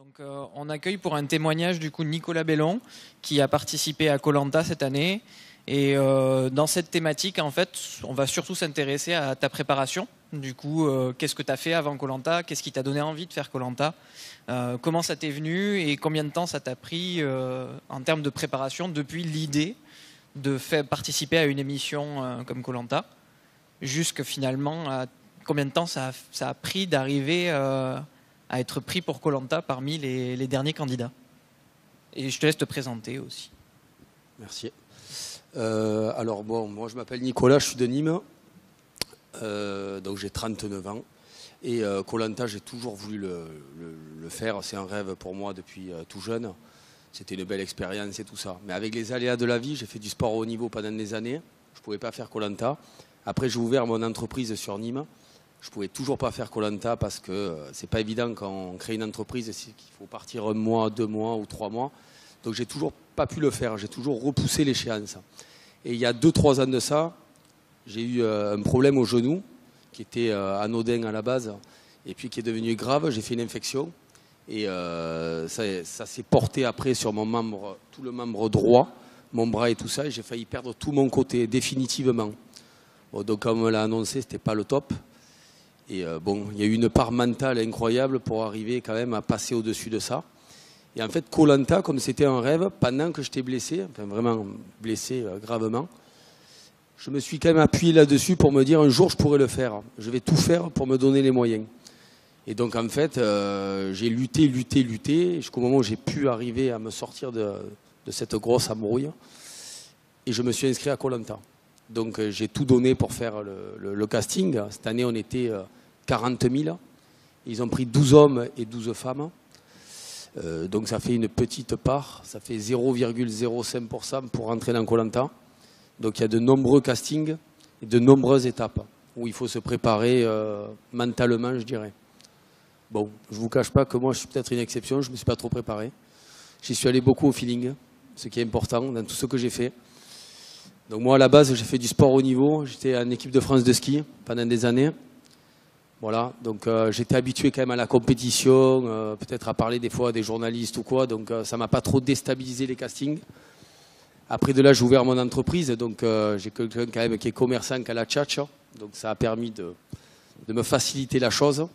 Donc, on accueille pour un témoignage du coup Nicolas Bellon qui a participé à Koh Lanta cette année. Et dans cette thématique, en fait, on va surtout s'intéresser à ta préparation. Du coup, qu'est-ce que tu as fait avant Koh Lanta? Qu'est-ce qui t'a donné envie de faire Koh Lanta? Comment ça t'est venu et combien de temps ça t'a pris en termes de préparation depuis l'idée de participer à une émission comme Koh Lanta jusque finalement combien de temps ça a pris d'arriver à être pris pour Koh Lanta parmi les derniers candidats? Et je te laisse te présenter aussi. Merci. Alors bon, moi je m'appelle Nicolas, je suis de Nîmes, donc j'ai 39 ans. Et Koh Lanta, j'ai toujours voulu le faire, c'est un rêve pour moi depuis tout jeune. C'était une belle expérience et tout ça. Mais avec les aléas de la vie, j'ai fait du sport au haut niveau pendant des années. Je ne pouvais pas faire Koh Lanta. Après, j'ai ouvert mon entreprise sur Nîmes. Je ne pouvais toujours pas faire Koh Lanta parce que c'est pas évident quand on crée une entreprise, c'est qu'il faut partir 1 mois, 2 mois ou 3 mois. Donc j'ai toujours pas pu le faire, j'ai toujours repoussé l'échéance. Et il y a 2-3 ans de ça, j'ai eu un problème au genou qui était anodin à la base et puis qui est devenu grave. J'ai fait une infection et ça s'est porté après sur mon membre, tout le membre droit, mon bras et tout ça. Et j'ai failli perdre tout mon côté définitivement. Bon, donc comme on me l'a annoncé, c'était pas le top. Et bon, il y a eu une part mentale incroyable pour arriver quand même à passer au-dessus de ça. Et en fait, Koh Lanta, comme c'était un rêve, pendant que j'étais blessé, enfin vraiment blessé gravement, je me suis quand même appuyé là-dessus pour me dire un jour je pourrais le faire. Je vais tout faire pour me donner les moyens. Et donc en fait, j'ai lutté, jusqu'au moment où j'ai pu arriver à me sortir de cette grosse embrouille. Et je me suis inscrit à Koh Lanta. Donc j'ai tout donné pour faire le casting. Cette année, on était 40 000. Ils ont pris 12 hommes et 12 femmes. Donc ça fait une petite part, ça fait 0,05% pour rentrer dans Koh Lanta. Donc il y a de nombreux castings et de nombreuses étapes où il faut se préparer mentalement, je dirais. Bon, je ne vous cache pas que moi je suis peut-être une exception, je ne me suis pas trop préparé. J'y suis allé beaucoup au feeling, ce qui est important dans tout ce que j'ai fait. Donc moi à la base j'ai fait du sport haut niveau, j'étais en équipe de France de ski pendant des années. Voilà, donc j'étais habitué quand même à la compétition, peut-être à parler des fois à des journalistes ou quoi, donc ça ne m'a pas trop déstabilisé les castings. Après de là, j'ai ouvert mon entreprise, donc j'ai quelqu'un quand même qui est commerçant à la tchatcha, donc ça a permis de me faciliter la chose.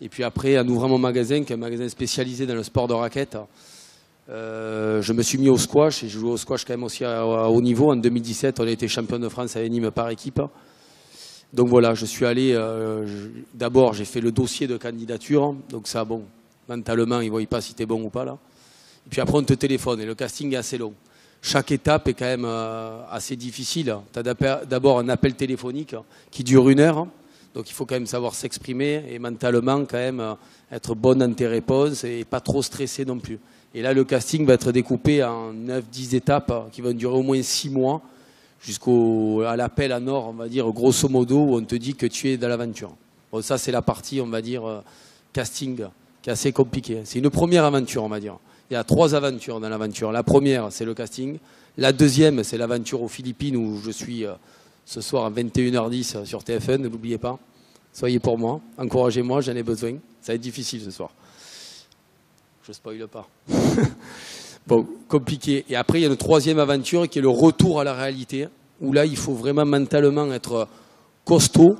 Et puis après, en ouvrant mon magasin, qui est un magasin spécialisé dans le sport de raquette, je me suis mis au squash, et j'ai joué au squash quand même aussi à haut niveau. En 2017, on a été champion de France avec Nîmes par équipe. Donc voilà, je suis allé, d'abord j'ai fait le dossier de candidature, donc ça bon, mentalement ils ne voient pas si tu es bon ou pas là. Et puis après on te téléphone et le casting est assez long. Chaque étape est quand même assez difficile. Tu as d'abord un appel téléphonique qui dure 1 heure, donc il faut quand même savoir s'exprimer et mentalement quand même être bonne dans tes réponses et pas trop stressé non plus. Et là le casting va être découpé en 9-10 étapes qui vont durer au moins 6 mois. Jusqu'à l'appel à Nord, on va dire, grosso modo, où on te dit que tu es dans l'aventure. Bon, ça, c'est la partie, on va dire, casting, qui est assez compliquée. C'est une première aventure, on va dire. Il y a 3 aventures dans l'aventure. La première, c'est le casting. La deuxième, c'est l'aventure aux Philippines, où je suis ce soir à 21h10 sur TF1, ne l'oubliez pas. Soyez pour moi, encouragez-moi, j'en ai besoin. Ça va être difficile ce soir. Je ne spoile pas. Bon, compliqué. Et après, il y a une 3e aventure qui est le retour à la réalité, où là, il faut vraiment mentalement être costaud.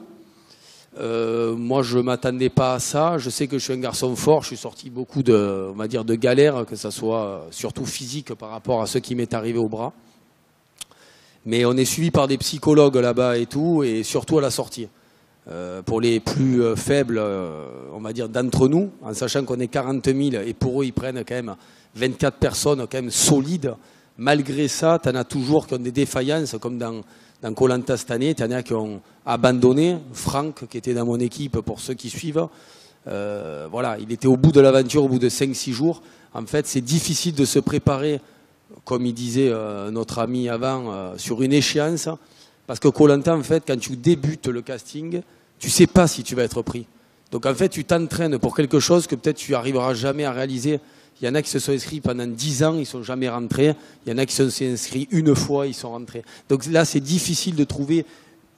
Moi, je ne m'attendais pas à ça. Je sais que je suis un garçon fort. Je suis sorti beaucoup on va dire, de galères, que ce soit surtout physique par rapport à ce qui m'est arrivé au bras. Mais on est suivi par des psychologues là-bas et tout, et surtout à la sortie. Pour les plus faibles, on va dire, d'entre nous, en sachant qu'on est 40 000, et pour eux, ils prennent quand même 24 personnes quand même solides. Malgré ça, tu en as toujours qui ont des défaillances, comme dans Koh Lanta cette année. Tu en as qui ont abandonné. Franck, qui était dans mon équipe, pour ceux qui suivent, voilà, il était au bout de l'aventure, au bout de 5-6 jours. En fait, c'est difficile de se préparer, comme il disait notre ami avant, sur une échéance. Parce que Koh Lanta, en fait, quand tu débutes le casting, tu ne sais pas si tu vas être pris. Donc en fait, tu t'entraînes pour quelque chose que peut-être tu n'arriveras jamais à réaliser. Il y en a qui se sont inscrits pendant 10 ans, ils ne sont jamais rentrés. Il y en a qui se sont inscrits une fois, ils sont rentrés. Donc là, c'est difficile de trouver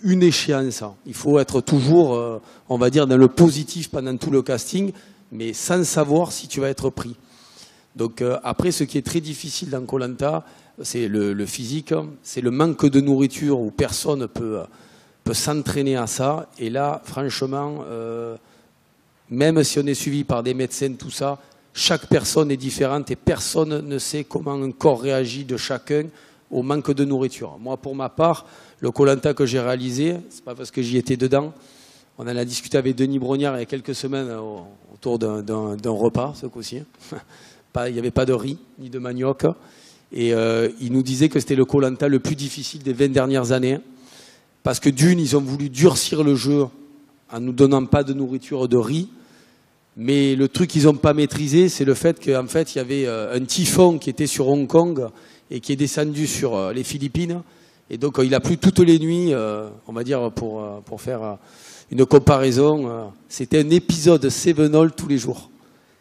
une échéance. Il faut être toujours, on va dire, dans le positif pendant tout le casting, mais sans savoir si tu vas être pris. Donc après, ce qui est très difficile dans Koh Lanta, c'est le physique, c'est le manque de nourriture où personne peut s'entraîner à ça. Et là, franchement, même si on est suivi par des médecins, tout ça, chaque personne est différente et personne ne sait comment un corps réagit de chacun au manque de nourriture. Moi, pour ma part, le Koh Lanta que j'ai réalisé, c'est pas parce que j'y étais dedans. On en a discuté avec Denis Brognard il y a quelques semaines autour d'un repas, ce coup-ci. Il n'y avait pas de riz ni de manioc. Et il nous disait que c'était le Koh Lanta le plus difficile des 20 dernières années. Parce que d'une, ils ont voulu durcir le jeu en nous donnant pas de nourriture de riz. Mais le truc qu'ils n'ont pas maîtrisé, c'est le fait qu'en fait, il y avait un typhon qui était sur Hong Kong et qui est descendu sur les Philippines. Et donc, il a plu toutes les nuits, on va dire, pour faire une comparaison. C'était un épisode Sevenol tous les jours.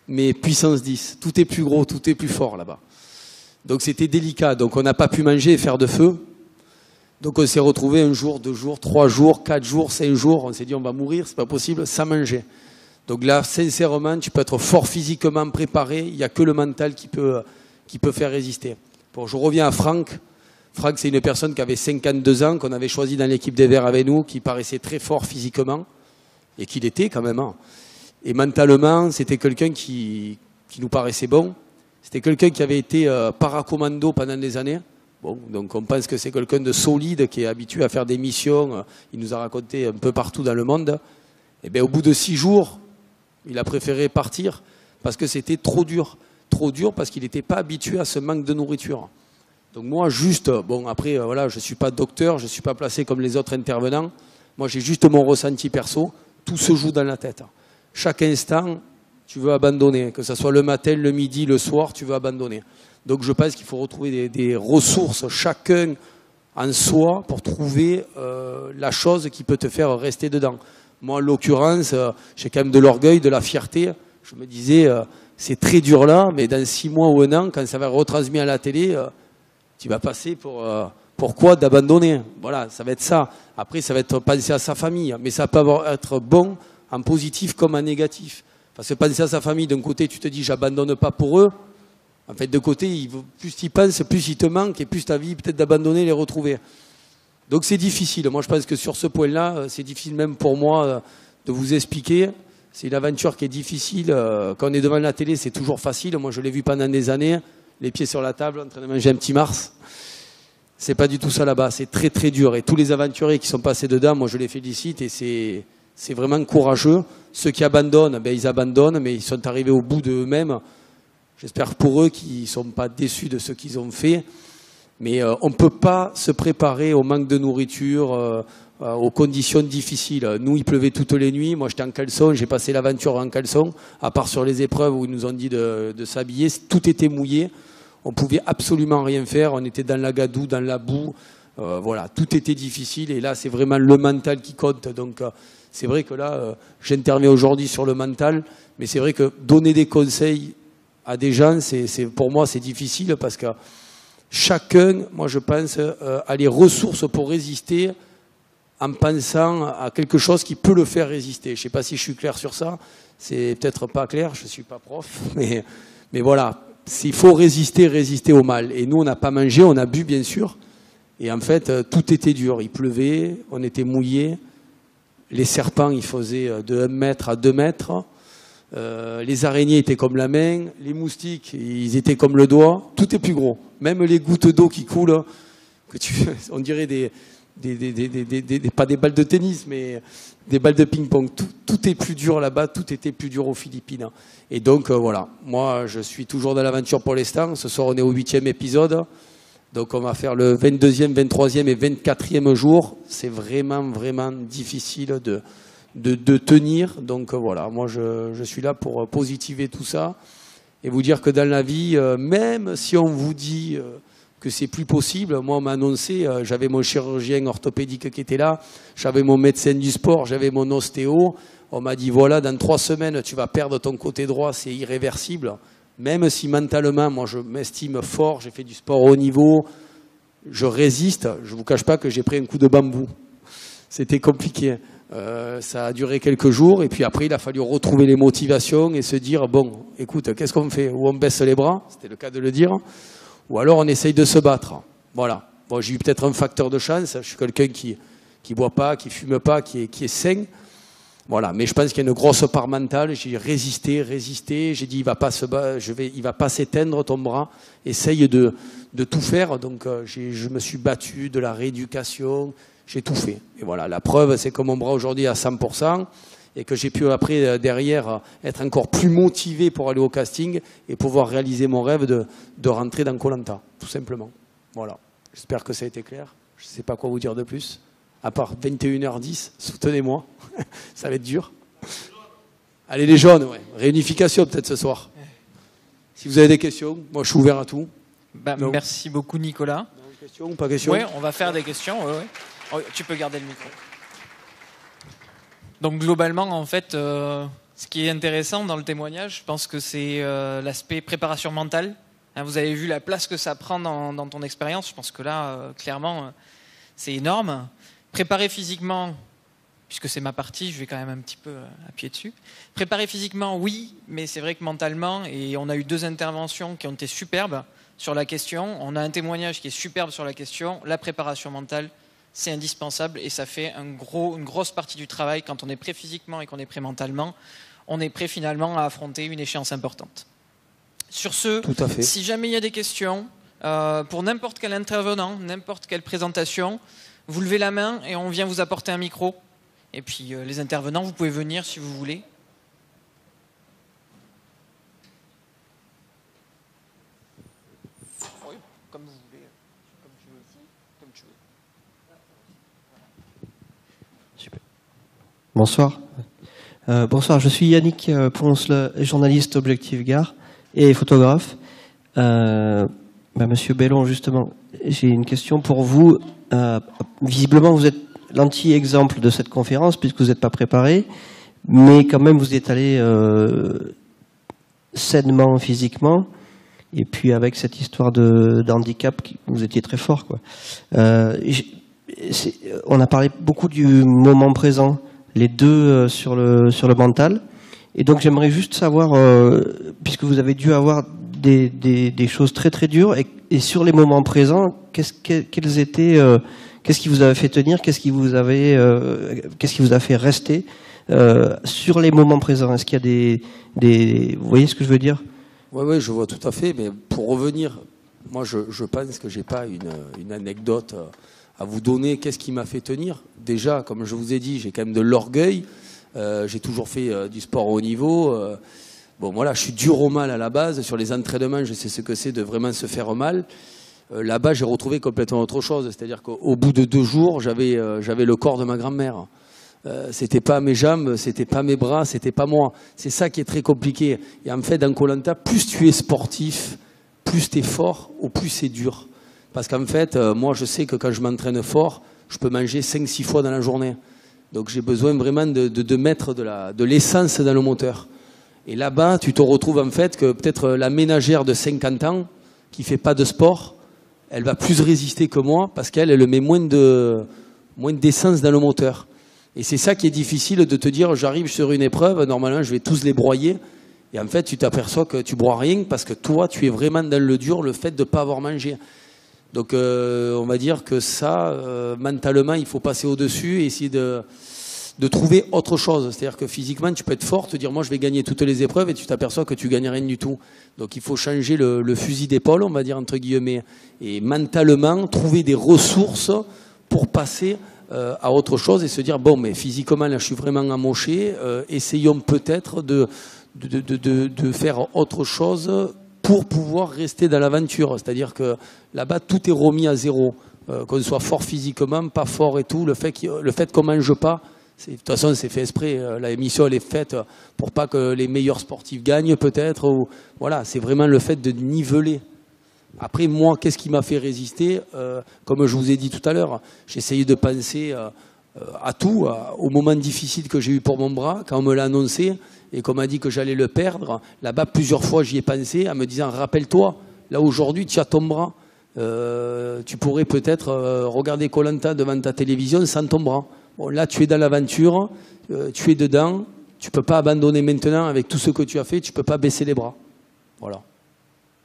Mais puissance 10. Tout est plus gros, tout est plus fort là-bas. Donc, c'était délicat. Donc, on n'a pas pu manger et faire de feu. Donc, on s'est retrouvé 1 jour, 2 jours, 3 jours, 4 jours, 5 jours. On s'est dit, on va mourir, c'est pas possible, sans manger. Donc là, sincèrement, tu peux être fort physiquement préparé. Il n'y a que le mental qui peut faire résister. Bon, je reviens à Franck. Franck, c'est une personne qui avait 52 ans, qu'on avait choisi dans l'équipe des Verts avec nous, qui paraissait très fort physiquement, et qu'il était quand même. Et mentalement, c'était quelqu'un qui nous paraissait bon. C'était quelqu'un qui avait été paracommando pendant des années. Bon, donc on pense que c'est quelqu'un de solide, qui est habitué à faire des missions. Il nous a raconté un peu partout dans le monde. Et bien, au bout de 6 jours, il a préféré partir parce que c'était trop dur. Trop dur parce qu'il n'était pas habitué à ce manque de nourriture. Donc moi, juste, bon après, voilà, je ne suis pas docteur, je ne suis pas placé comme les autres intervenants. Moi, j'ai juste mon ressenti perso. Tout se joue dans la tête. Chaque instant, tu veux abandonner. Que ce soit le matin, le midi, le soir, tu veux abandonner. Donc je pense qu'il faut retrouver des ressources, chacun en soi, pour trouver la chose qui peut te faire rester dedans. Moi, en l'occurrence, j'ai quand même de l'orgueil, de la fierté. Je me disais, c'est très dur là, mais dans 6 mois ou 1 an, quand ça va être retransmis à la télé, tu vas passer pour quoi d'abandonner. Voilà, ça va être ça. Après, ça va être penser à sa famille. Mais ça peut être bon en positif comme en négatif. Parce que penser à sa famille, d'un côté, tu te dis, j'abandonne pas pour eux. En fait, de côté, plus tu y penses, plus il te manque et plus ta vie peut-être d'abandonner, les retrouver. Donc c'est difficile. Moi, je pense que sur ce point-là, c'est difficile même pour moi de vous expliquer. C'est une aventure qui est difficile. Quand on est devant la télé, c'est toujours facile. Moi, je l'ai vu pendant des années, les pieds sur la table, en train de manger un petit Mars. C'est pas du tout ça là-bas. C'est très, très dur. Et tous les aventuriers qui sont passés dedans, moi, je les félicite. Et c'est vraiment courageux. Ceux qui abandonnent, ben, ils abandonnent, mais ils sont arrivés au bout d'eux-mêmes. J'espère pour eux qu'ils ne sont pas déçus de ce qu'ils ont fait. Mais on ne peut pas se préparer au manque de nourriture, aux conditions difficiles. Nous, il pleuvait toutes les nuits. Moi, j'étais en caleçon. J'ai passé l'aventure en caleçon, à part sur les épreuves où ils nous ont dit de s'habiller. Tout était mouillé. On ne pouvait absolument rien faire. On était dans la gadoue, dans la boue. Voilà, tout était difficile. Et là, c'est vraiment le mental qui compte. Donc, c'est vrai que là, j'interviens aujourd'hui sur le mental. Mais c'est vrai que donner des conseils à des gens, pour moi, c'est difficile parce que chacun, moi je pense, a les ressources pour résister en pensant à quelque chose qui peut le faire résister. Je ne sais pas si je suis clair sur ça, c'est peut-être pas clair, je ne suis pas prof, mais voilà, il faut résister au mal. Et nous, on n'a pas mangé, on a bu bien sûr, et en fait, tout était dur. Il pleuvait, on était mouillés, les serpents, ils faisaient de 1 mètre à 2 mètres. Les araignées étaient comme la main, les moustiques, ils étaient comme le doigt, tout est plus gros. Même les gouttes d'eau qui coulent, on dirait pas des balles de tennis, mais des balles de ping-pong. Tout est plus dur là-bas, tout était plus dur aux Philippines. Et donc voilà, moi je suis toujours dans l'aventure pour l'instant. Ce soir on est au 8e épisode, donc on va faire le 22e, 23e et 24e jour. C'est vraiment, vraiment difficile de tenir. Donc voilà, moi je suis là pour positiver tout ça et vous dire que dans la vie, même si on vous dit que c'est plus possible, moi on m'a annoncé, j'avais mon chirurgien orthopédique qui était là, j'avais mon médecin du sport, j'avais mon ostéo, on m'a dit voilà, dans 3 semaines tu vas perdre ton côté droit, c'est irréversible. Même si mentalement, moi je m'estime fort, j'ai fait du sport au haut niveau, je résiste, je ne vous cache pas que j'ai pris un coup de bambou. C'était compliqué. Ça a duré quelques jours et puis après il a fallu retrouver les motivations et se dire bon, écoute, qu'est-ce qu'on fait? Ou on baisse les bras, c'était le cas de le dire, ou alors on essaye de se battre. Voilà. Bon, j'ai eu peut-être un facteur de chance. Je suis quelqu'un qui boit pas, qui fume pas, qui est sain. Voilà. Mais je pense qu'il y a une grosse part mentale. J'ai résisté. J'ai dit il va pas s'éteindre ton bras. Essaye de tout faire. Donc je me suis battu, de la rééducation. J'ai tout fait. Et voilà, la preuve, c'est que mon bras aujourd'hui est à 100% et que j'ai pu après, derrière, être encore plus motivé pour aller au casting et pouvoir réaliser mon rêve de rentrer dans Koh Lanta, tout simplement. Voilà. J'espère que ça a été clair. Je ne sais pas quoi vous dire de plus. À part 21h10, soutenez-moi. Ça va être dur. Allez, les jaunes, ouais. Réunification peut-être ce soir. Si vous avez des questions, moi je suis ouvert à tout. Merci beaucoup, Nicolas. Question ou pas question? Oui, on va faire des questions. Ouais. Oh, tu peux garder le micro. Donc globalement, en fait, ce qui est intéressant dans le témoignage, je pense que c'est l'aspect préparation mentale. Hein, vous avez vu la place que ça prend dans ton expérience. Je pense que là, clairement, c'est énorme. Préparer physiquement, puisque c'est ma partie, je vais quand même un petit peu appuyer dessus. Préparer physiquement, oui, mais c'est vrai que mentalement, et on a eu 2 interventions qui ont été superbes sur la question. On a un témoignage qui est superbe sur la question. La préparation mentale, c'est indispensable et ça fait une grosse partie du travail. Quand on est prêt physiquement et qu'on est prêt mentalement, on est prêt finalement à affronter une échéance importante. Sur ce, si jamais il y a des questions, pour n'importe quel intervenant, n'importe quelle présentation, vous levez la main et on vient vous apporter un micro. Et puis les intervenants, vous pouvez venir si vous voulez. Oui, comme vous voulez, comme tu veux. Comme tu veux. Super. Bonsoir. Bonsoir, je suis Yannick Ponce, journaliste Objectif Gare et photographe. Monsieur Bellon, justement, j'ai une question pour vous. Visiblement, vous êtes l'anti-exemple de cette conférence puisque vous n'êtes pas préparé, mais quand même vous êtes allé sainement physiquement et puis avec cette histoire d'handicap, vous étiez très fort, quoi. On a parlé beaucoup du moment présent, les deux sur le mental, et donc j'aimerais juste savoir, puisque vous avez dû avoir des choses très très dures, et sur les moments présents, qu'est-ce qui vous avait fait tenir, qu'est-ce qui vous a fait rester sur les moments présents? Est-ce qu'il y a vous voyez ce que je veux dire? Oui, je vois tout à fait, mais pour revenir, moi je pense que j'ai pas une anecdote à vous donner. Qu'est-ce qui m'a fait tenir? Déjà, comme je vous ai dit, j'ai quand même de l'orgueil, j'ai toujours fait du sport au haut niveau. Bon voilà, je suis dur au mal à la base, sur les entraînements je sais ce que c'est de vraiment se faire mal. Là-bas j'ai retrouvé complètement autre chose, c'est-à-dire qu'au bout de 2 jours j'avais le corps de ma grand-mère. C'était pas mes jambes, c'était pas mes bras, c'était pas moi. C'est ça qui est très compliqué. Et en fait, dans Koh Lanta, plus tu es sportif, plus tu es fort, ou plus c'est dur. Parce qu'en fait, moi, je sais que quand je m'entraîne fort, je peux manger 5-6 fois dans la journée. Donc j'ai besoin vraiment de mettre de l'essence dans le moteur. Et là-bas, tu te retrouves en fait que peut-être la ménagère de 50 ans, qui fait pas de sport, elle va plus résister que moi, parce qu'elle met moins d'essence dans le moteur. Et c'est ça qui est difficile, de te dire, j'arrive sur une épreuve, normalement je vais tous les broyer, et en fait tu t'aperçois que tu broies rien, parce que toi tu es vraiment dans le dur, le fait de ne pas avoir mangé. Donc on va dire que ça, mentalement il faut passer au-dessus et essayer de trouver autre chose. C'est-à-dire que physiquement tu peux être fort, te dire moi je vais gagner toutes les épreuves, et tu t'aperçois que tu gagnes rien du tout. Donc il faut changer le fusil d'épaule, on va dire entre guillemets, et mentalement trouver des ressources pour passer à autre chose et se dire bon, mais physiquement là je suis vraiment amoché, essayons peut-être de faire autre chose pour pouvoir rester dans l'aventure. C'est-à-dire que là-bas tout est remis à zéro, qu'on soit fort physiquement, pas fort et tout, le fait qu'on mange pas, de toute façon c'est fait exprès, la émission elle est faite pour pas que les meilleurs sportifs gagnent peut-être, ou voilà, c'est vraiment le fait de niveler. Après, moi, qu'est-ce qui m'a fait résister? Comme je vous ai dit tout à l'heure, j'ai essayé de penser à tout, aux moments difficiles que j'ai eu pour mon bras, quand on me l'a annoncé et qu'on m'a dit que j'allais le perdre. Là-bas, plusieurs fois, j'y ai pensé en me disant, rappelle-toi, là aujourd'hui, tu as ton bras. Tu pourrais peut-être regarder Koh Lanta devant ta télévision sans ton bras. Bon, là, tu es dans l'aventure, tu es dedans, tu ne peux pas abandonner maintenant avec tout ce que tu as fait, tu ne peux pas baisser les bras. Voilà.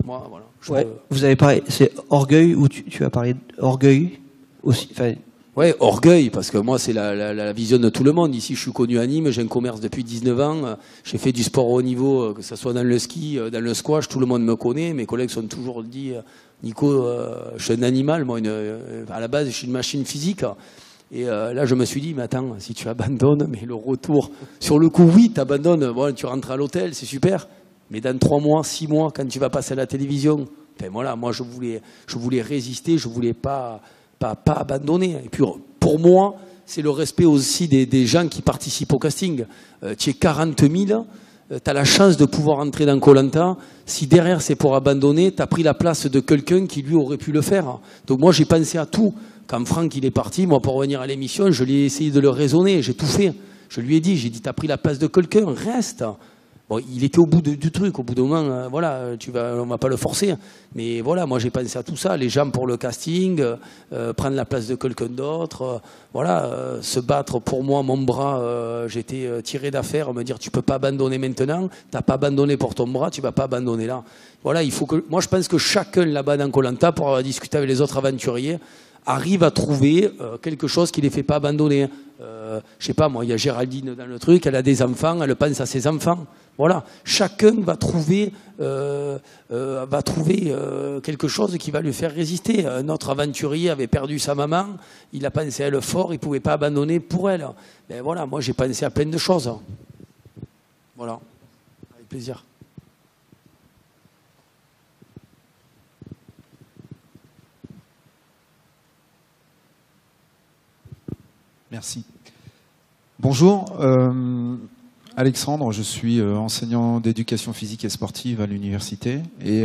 Moi, voilà. Ouais. Vous avez parlé, c'est orgueil ou tu as parlé d'orgueil aussi. Enfin, ouais, orgueil, parce que moi, c'est la vision de tout le monde. Ici, je suis connu à Nîmes, j'ai un commerce depuis 19 ans, j'ai fait du sport au haut niveau, que ce soit dans le ski, dans le squash, tout le monde me connaît. Mes collègues sont toujours dit, Nico, je suis un animal, moi, à la base, je suis une machine physique. Et là, je me suis dit, mais attends, si tu abandonnes, mais le retour, sur le coup, oui, tu abandonnes, bon, tu rentres à l'hôtel, c'est super. Mais dans 3 mois, 6 mois, quand tu vas passer à la télévision, enfin, voilà, moi, je voulais résister, je voulais pas abandonner. Et puis, pour moi, c'est le respect aussi des gens qui participent au casting. Tu es 40 000, tu as la chance de pouvoir entrer dans Koh Lanta. Si derrière, c'est pour abandonner, tu as pris la place de quelqu'un qui, lui, aurait pu le faire. Donc moi, j'ai pensé à tout. Quand Franck il est parti, moi, pour revenir à l'émission, je lui ai essayé de le raisonner, j'ai tout fait. Je lui ai dit, tu as pris la place de quelqu'un, reste. Bon, il était au bout du truc, au bout d'un moment, voilà, on va pas le forcer. Mais voilà, moi j'ai pensé à tout ça, les gens pour le casting, prendre la place de quelqu'un d'autre, voilà, se battre pour moi, mon bras, j'étais tiré d'affaire, me dire tu peux pas abandonner maintenant, t'as pas abandonné pour ton bras, tu vas pas abandonner là. Voilà, il faut que, moi je pense que chacun là-bas dans Koh Lanta, pour avoir discuté avec les autres aventuriers, arrive à trouver quelque chose qui les fait pas abandonner. Je sais pas, moi, il y a Géraldine dans le truc, elle a des enfants, elle pense à ses enfants. Voilà, chacun va trouver quelque chose qui va lui faire résister. Notre aventurier avait perdu sa maman, il a pensé à elle fort, il ne pouvait pas abandonner pour elle. Et voilà, moi j'ai pensé à plein de choses. Voilà, avec plaisir. Merci. Bonjour, Alexandre, je suis enseignant d'éducation physique et sportive à l'université et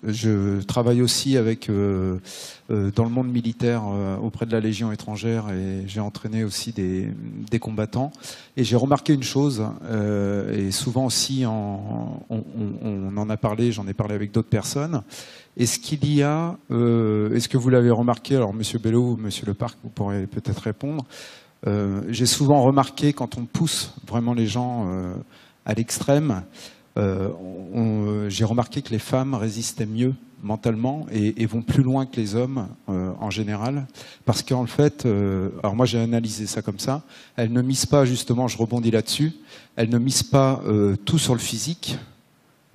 je travaille aussi avec, dans le monde militaire auprès de la Légion étrangère et j'ai entraîné aussi des combattants. Et j'ai remarqué une chose, et souvent aussi on en a parlé, j'en ai parlé avec d'autres personnes. Est-ce qu'il y a, est-ce que vous l'avez remarqué, alors Monsieur Bello ou Monsieur Leparc, vous pourrez peut-être répondre. J'ai souvent remarqué quand on pousse vraiment les gens à l'extrême, j'ai remarqué que les femmes résistaient mieux mentalement et vont plus loin que les hommes en général, parce qu'en fait, alors moi j'ai analysé ça comme ça, elles ne misent pas justement, je rebondis là-dessus, elles ne misent pas tout sur le physique.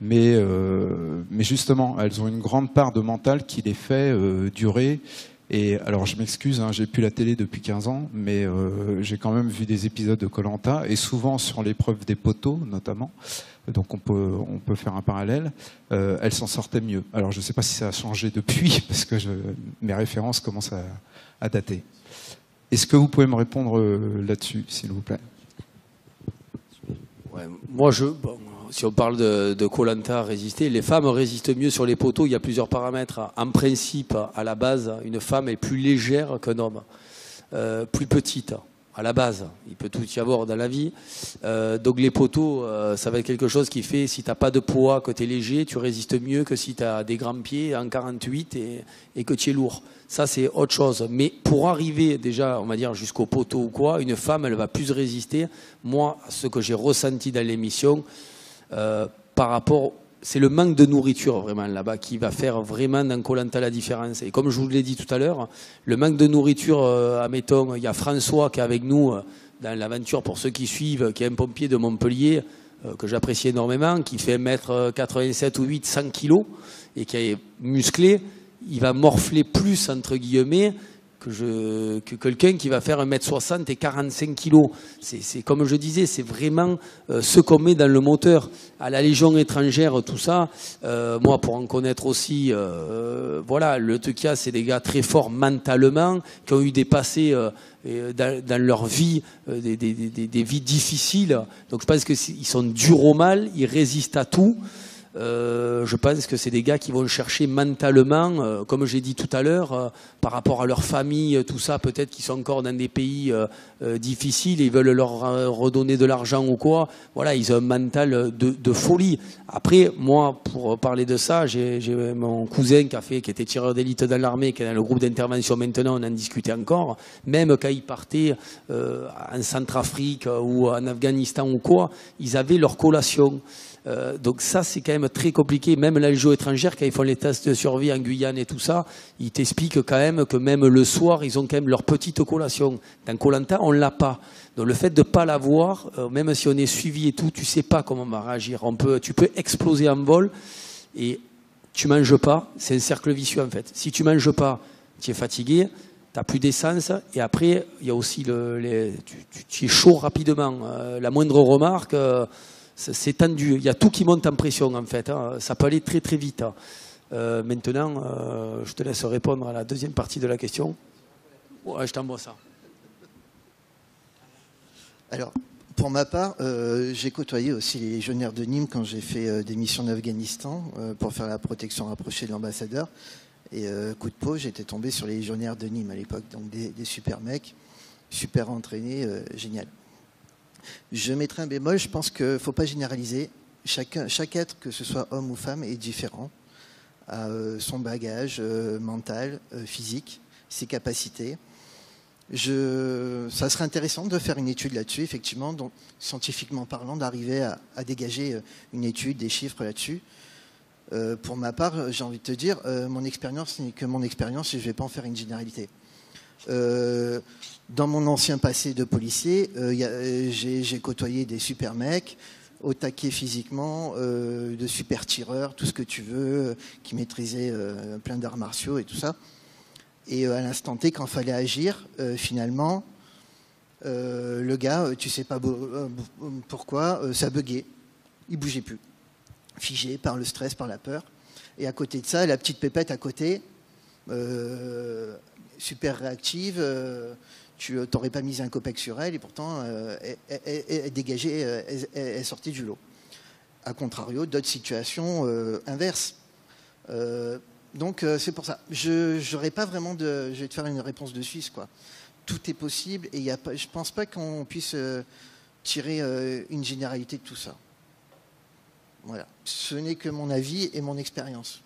Mais justement, elles ont une grande part de mental qui les fait durer. Et alors, je m'excuse, hein, j'ai plus la télé depuis 15 ans, mais j'ai quand même vu des épisodes de Koh Lanta, et souvent sur l'épreuve des poteaux, notamment. Donc, on peut faire un parallèle. Elles s'en sortaient mieux. Alors, je ne sais pas si ça a changé depuis, parce que mes références commencent à dater. Est-ce que vous pouvez me répondre là-dessus, s'il vous plaît? Ouais, moi, si on parle de Koh Lanta résister, les femmes résistent mieux sur les poteaux. Il y a plusieurs paramètres. En principe, à la base, une femme est plus légère qu'un homme, plus petite. À la base, il peut tout y avoir dans la vie. Donc les poteaux, ça va être quelque chose qui fait, si tu n'as pas de poids, que tu es léger, tu résistes mieux que si tu as des grands pieds en 48 et que tu es lourd. Ça, c'est autre chose. Mais pour arriver déjà, on va dire, jusqu'au poteau ou quoi, une femme, elle va plus résister. Moi, ce que j'ai ressenti dans l'émission, par rapport, c'est le manque de nourriture vraiment là-bas qui va faire vraiment dans Koh Lanta la différence. Et comme je vous l'ai dit tout à l'heure, le manque de nourriture, admettons, il y a François qui est avec nous dans l'aventure, pour ceux qui suivent, qui est un pompier de Montpellier, que j'apprécie énormément, qui fait 1m87 ou 8, 100 kilos, et qui est musclé. Il va morfler plus, entre guillemets, que quelqu'un qui va faire 1m60 et 45 kilos. C'est comme je disais, c'est vraiment ce qu'on met dans le moteur. À la Légion étrangère, tout ça, moi pour en connaître aussi, voilà, le truc qu'il y a, c'est des gars très forts mentalement, qui ont eu des passés dans leur vie, des vies difficiles. Donc je pense qu'ils sont durs au mal, ils résistent à tout. Je pense que c'est des gars qui vont chercher mentalement, comme j'ai dit tout à l'heure, par rapport à leur famille, tout ça, peut-être qu'ils sont encore dans des pays difficiles, ils veulent leur redonner de l'argent ou quoi. Voilà, ils ont un mental de folie. Après, moi, pour parler de ça, j'ai mon cousin qui était tireur d'élite dans l'armée, qui est dans le groupe d'intervention maintenant, on en discutait encore. Même quand ils partaient en Centrafrique ou en Afghanistan ou quoi, ils avaient leur collation. Donc ça, c'est quand même très compliqué. Même la Légion étrangère, quand ils font les tests de survie en Guyane et tout ça, ils t'expliquent quand même que même le soir, ils ont quand même leur petite collation. Dans Koh Lanta, on l'a pas. Donc le fait de pas l'avoir, même si on est suivi et tout, tu sais pas comment on va réagir. Tu peux exploser en vol et tu manges pas. C'est un cercle vicieux en fait. Si tu manges pas, tu es fatigué, tu n'as plus d'essence et après, il y a aussi tu es chaud rapidement. La moindre remarque. C'est tendu, il y a tout qui monte en pression en fait, hein. Ça peut aller très très vite. Maintenant, je te laisse répondre à la deuxième partie de la question. Ouais, je t'envoie ça. Alors, pour ma part, j'ai côtoyé aussi les légionnaires de Nîmes quand j'ai fait des missions en Afghanistan pour faire la protection rapprochée de l'ambassadeur. Et coup de peau, j'étais tombé sur les légionnaires de Nîmes à l'époque, donc des super mecs, super entraînés, génial. Je mettrai un bémol, je pense qu'il ne faut pas généraliser. Chaque être, que ce soit homme ou femme, est différent. A son bagage mental, physique, ses capacités. Ça serait intéressant de faire une étude là-dessus, effectivement, donc, scientifiquement parlant, d'arriver à dégager une étude, des chiffres là-dessus. Pour ma part, j'ai envie de te dire, mon expérience n'est que mon expérience et je ne vais pas en faire une généralité. Dans mon ancien passé de policier, j'ai côtoyé des super mecs, au taquet physiquement, de super tireurs, tout ce que tu veux, qui maîtrisaient plein d'arts martiaux et tout ça. Et à l'instant T, quand il fallait agir, finalement, le gars, tu sais pas pourquoi, ça buguait. Il bougeait plus. Figé par le stress, par la peur. Et à côté de ça, la petite pépette à côté, super réactive, tu n'aurais pas mis un copec sur elle et pourtant elle dégageait, elle sortait du lot. A contrario, d'autres situations inverses. Donc c'est pour ça. Je n'aurais pas vraiment je vais te faire une réponse de Suisse, quoi. Tout est possible et je ne pense pas qu'on puisse tirer une généralité de tout ça. Voilà. Ce n'est que mon avis et mon expérience.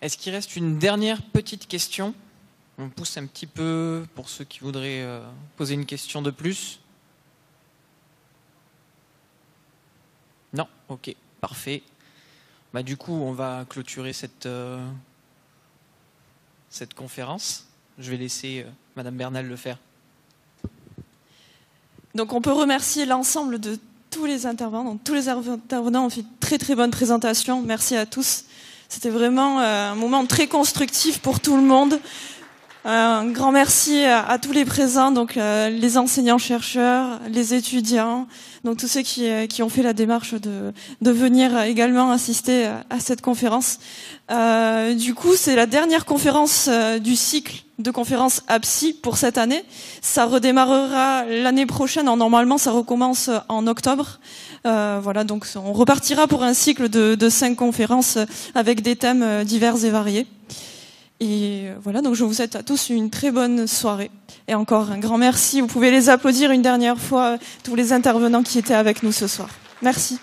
Est-ce qu'il reste une dernière petite question? On pousse un petit peu pour ceux qui voudraient poser une question de plus. Non? Ok, parfait. Bah, du coup, on va clôturer cette conférence. Je vais laisser Madame Bernal le faire. Donc on peut remercier l'ensemble de tous les intervenants. Donc, tous les intervenants ont fait une très très bonne présentation. Merci à tous. C'était vraiment un moment très constructif pour tout le monde. Un grand merci à tous les présents, donc les enseignants-chercheurs, les étudiants, donc tous ceux qui ont fait la démarche de venir également assister à cette conférence. Du coup, c'est la dernière conférence du cycle de conférences APSI pour cette année. Ça redémarrera l'année prochaine. Normalement, ça recommence en octobre. Voilà, donc on repartira pour un cycle de 5 conférences avec des thèmes divers et variés. Et voilà, donc je vous souhaite à tous une très bonne soirée. Et encore un grand merci. Vous pouvez les applaudir une dernière fois, tous les intervenants qui étaient avec nous ce soir. Merci.